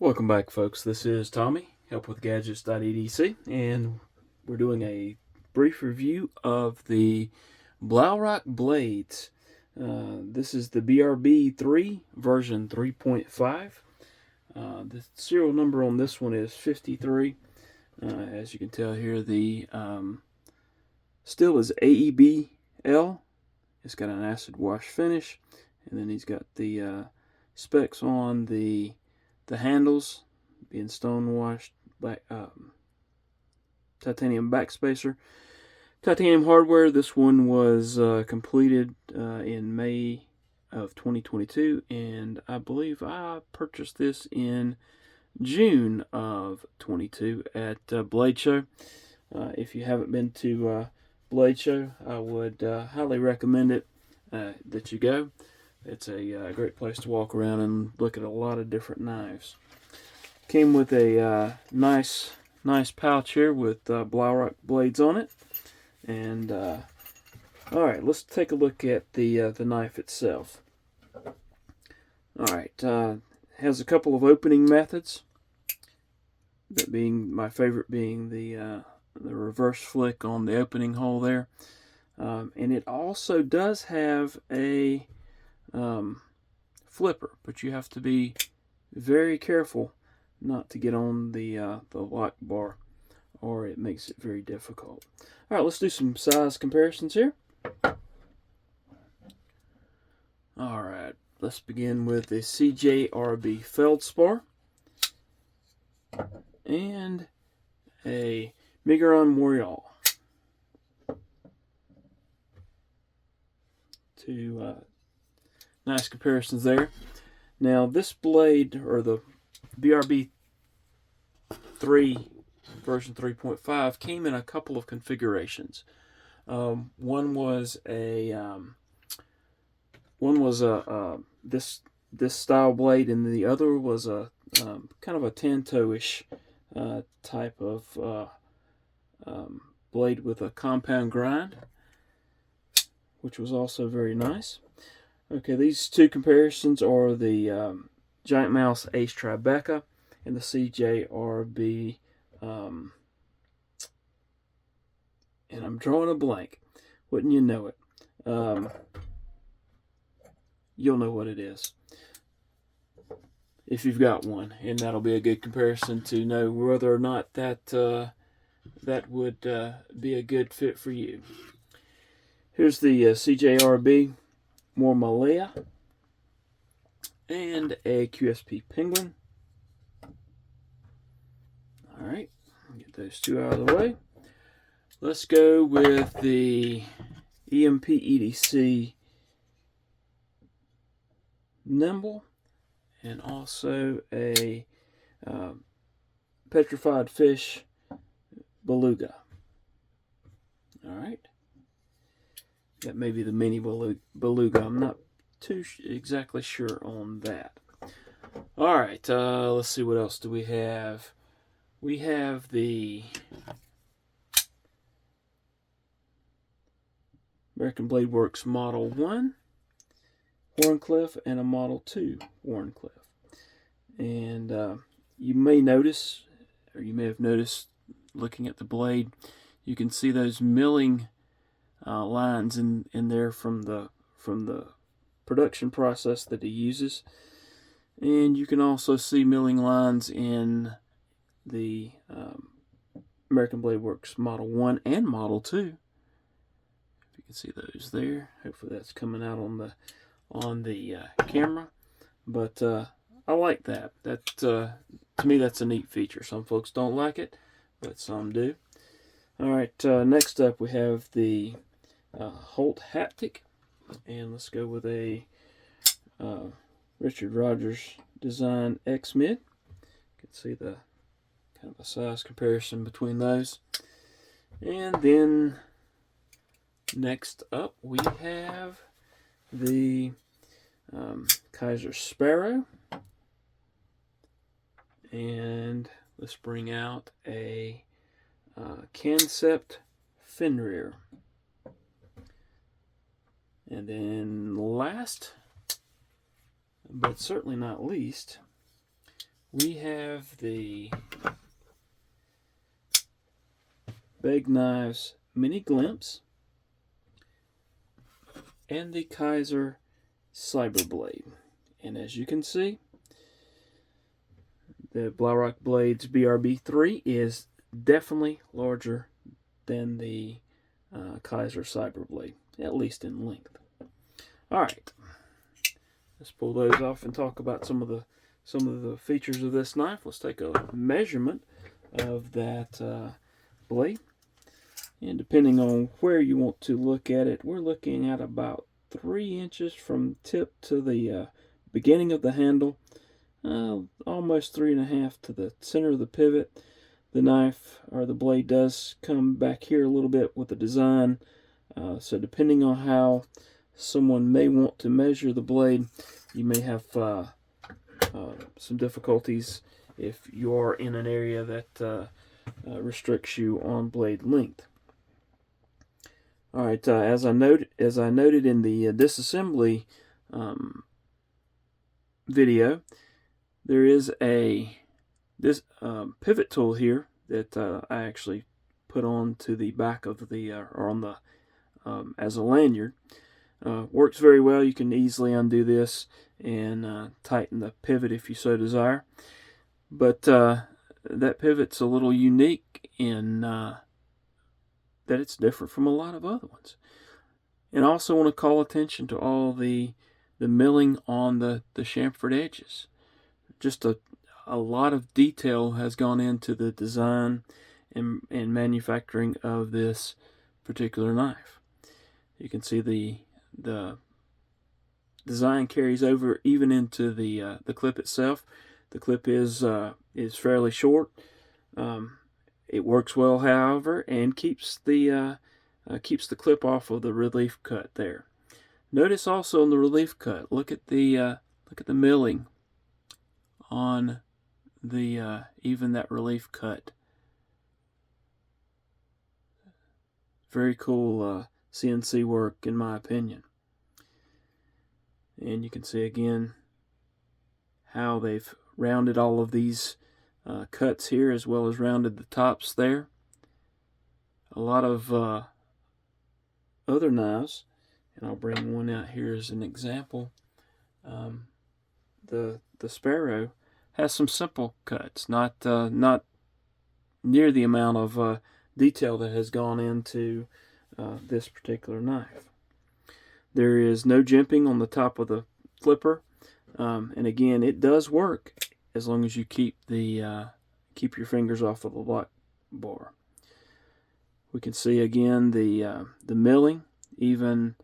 Welcome back, folks. This is Tommy, helpwithgadgets.edc, and we're doing a brief review of the Blaurock blades. This is the BRB3 version 3.5. The serial number on this one is 53. As you can tell here, the steel is AEBL. It's got an acid wash finish, and then he's got the specs on the handles being stone washed, titanium backspacer, titanium hardware. This one was completed in May of 2022, and I believe I purchased this in June of 22 at Blade Show. If you haven't been to Blade Show, I would highly recommend it that you go. It's a great place to walk around and look at a lot of different knives. Came with a nice pouch here with Blaurock blades on it. And all right, let's take a look at the knife itself. All right, has a couple of opening methods. That being my favorite being the reverse flick on the opening hole there, and it also does have a flipper, but you have to be very careful not to get on the lock bar, or it makes it very difficult. All right, let's do some size comparisons here. All right, let's begin with the CJRB Feldspar and a Miguron Morial. Two nice comparisons there. Now this blade, or the BRB3 version 3.5, came in a couple of configurations. One was this style blade, and the other was a kind of a tanto-ish type of blade with a compound grind, which was also very nice. Okay, these two comparisons are the Giant Mouse Ace Tribeca and the CJRB, and I'm drawing a blank. Wouldn't you know it? You'll know what it is if you've got one, and that'll be a good comparison to know whether or not that would be a good fit for you. Here's the CJRB More Malaya and a QSP Penguin. All right, get those two out of the way. Let's go with the EMP EDC Nimble, and also a Petrified Fish Beluga. All right, that may be the mini beluga. I'm not too exactly sure on that. All right, let's see, what else do we have. We have the American Blade Works Model 1 Wharncliffe and a Model 2 Wharncliffe. And you may notice, or you may have noticed looking at the blade, you can see those milling lines in there from the production process that he uses. And you can also see milling lines in the American Blade Works Model 1 and Model 2. If you can see those there. Hopefully that's coming out on the camera. But I like that. That to me, that's a neat feature. Some folks don't like it, but some do. All right, next up we have the Holt Haptic, and let's go with a Richard Rogers Design X Mid. You can see the kind of a size comparison between those. And then next up we have the Kaiser Sparrow, and let's bring out a Concept Fenrir. And then last, but certainly not least, we have the Big Knives Mini Glimpse and the Kaiser Cyberblade. And as you can see, the Blaurock Blades BRB3 is definitely larger than the Kaiser Cyberblade, at least in length. Alright, let's pull those off and talk about some of the features of this knife. Let's take a measurement of that blade. And depending on where you want to look at it, we're looking at about 3 inches from tip to the beginning of the handle, almost 3.5 to the center of the pivot. The knife, or the blade, does come back here a little bit with the design, so depending on how someone may want to measure the blade, you may have some difficulties if you are in an area that restricts you on blade length. All right, as I noted in the disassembly video, there is this pivot tool here that I actually put on to the back of the or on the as a lanyard. Works very well. You can easily undo this and tighten the pivot if you so desire. But that pivot's a little unique in that it's different from a lot of other ones. And I also want to call attention to all the milling on the chamfered edges. Just a lot of detail has gone into the design and manufacturing of this particular knife. You can see the design carries over even into the clip itself. The clip is fairly short. It works well, however, and keeps the clip off of the relief cut there. Notice also in the relief cut, look at the milling on the even that relief cut. Very cool CNC work, in my opinion. And you can see again how they've rounded all of these cuts here, as well as rounded the tops there. A lot of other knives, and I'll bring one out here as an example. The Sparrow has some simple cuts, not near the amount of detail that has gone into this particular knife. There is no jimping on the top of the flipper, and again, it does work as long as you keep your fingers off of the lock bar. We can see again the milling, even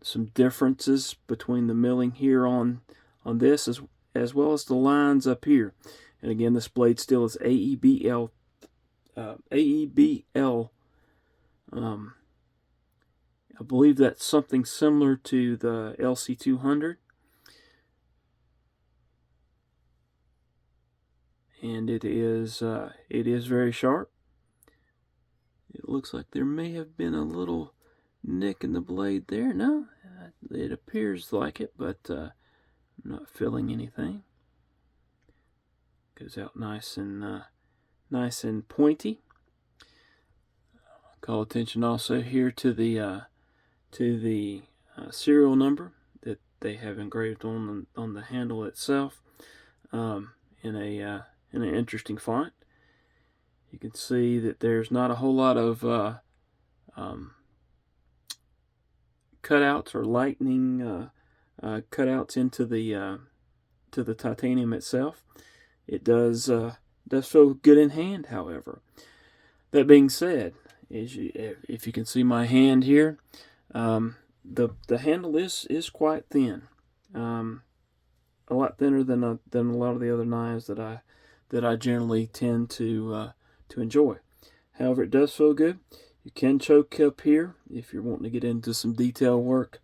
some differences between the milling here on this as well as the lines up here. And again, this blade still is AEBL. I believe that's something similar to the LC200. And it is very sharp. It looks like there may have been a little nick in the blade there. No, it appears like it, but I'm not feeling anything. Goes out nice and pointy. Call attention also here to the serial number that they have engraved on the handle itself, in an interesting font. You can see that there's not a whole lot of cutouts or lightning cutouts into the titanium itself. It does feel good in hand, however. That being said, if you can see my hand here, the handle is quite thin, a lot thinner than a lot of the other knives that I generally tend to enjoy. However, it does feel good. You can choke up here if you're wanting to get into some detail work,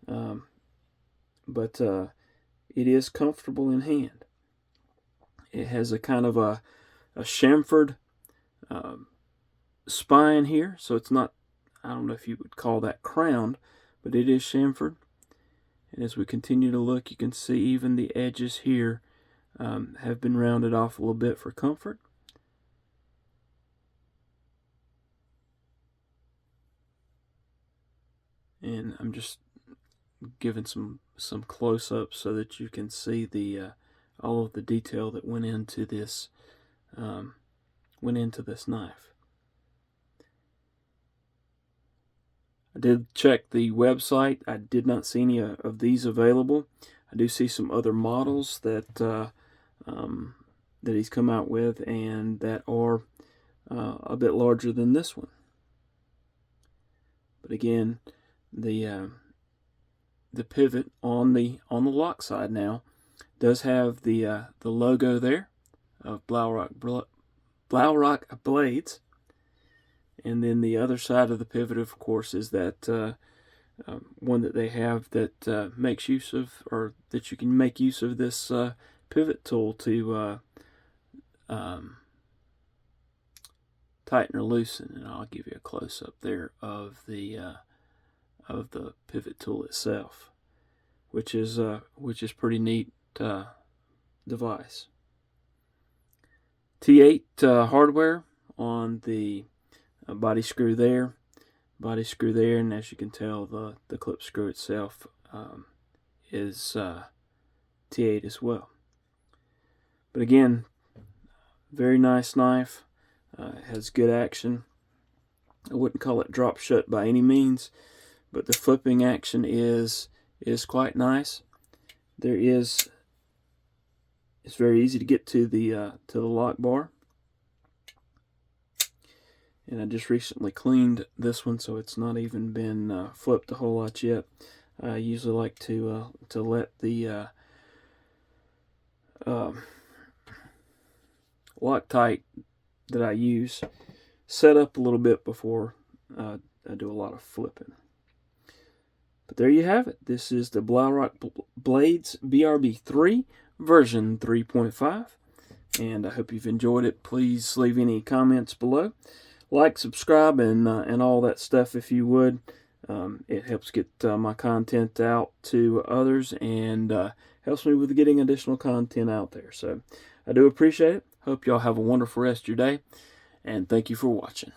but it is comfortable in hand. It has a kind of a chamfered spine here, so it's not, I don't know if you would call that crowned, but it is chamfered. And as we continue to look, you can see even the edges here have been rounded off a little bit for comfort. And I'm just giving some close-ups so that you can see the all of the detail that went into this knife. I did check the website. I did not see any of these available. I do see some other models that that he's come out with, and that are a bit larger than this one. But again, the pivot on the lock side now does have the logo there of Blaurock blades, and then the other side of the pivot, of course, is that one that they have that makes use of, or that you can make use of this pivot tool to tighten or loosen. And I'll give you a close up there of the pivot tool itself, which is pretty neat device. T8 hardware on the body screw there, and as you can tell, the clip screw itself is T8 as well. But again, very nice knife. Has good action. I wouldn't call it drop shut by any means, but the flipping action is quite nice. It's very easy to get to the lock bar, and I just recently cleaned this one, so it's not even been flipped a whole lot yet. I usually like to let the Loctite that I use set up a little bit before I do a lot of flipping. But there you have it. This is the Blaurock Blades BRB3 version 3.5, and I hope you've enjoyed it. Please leave any comments below. Like, subscribe, and all that stuff if you would. It helps get my content out to others, and helps me with getting additional content out there. So I do appreciate it. Hope y'all have a wonderful rest of your day, and thank you for watching.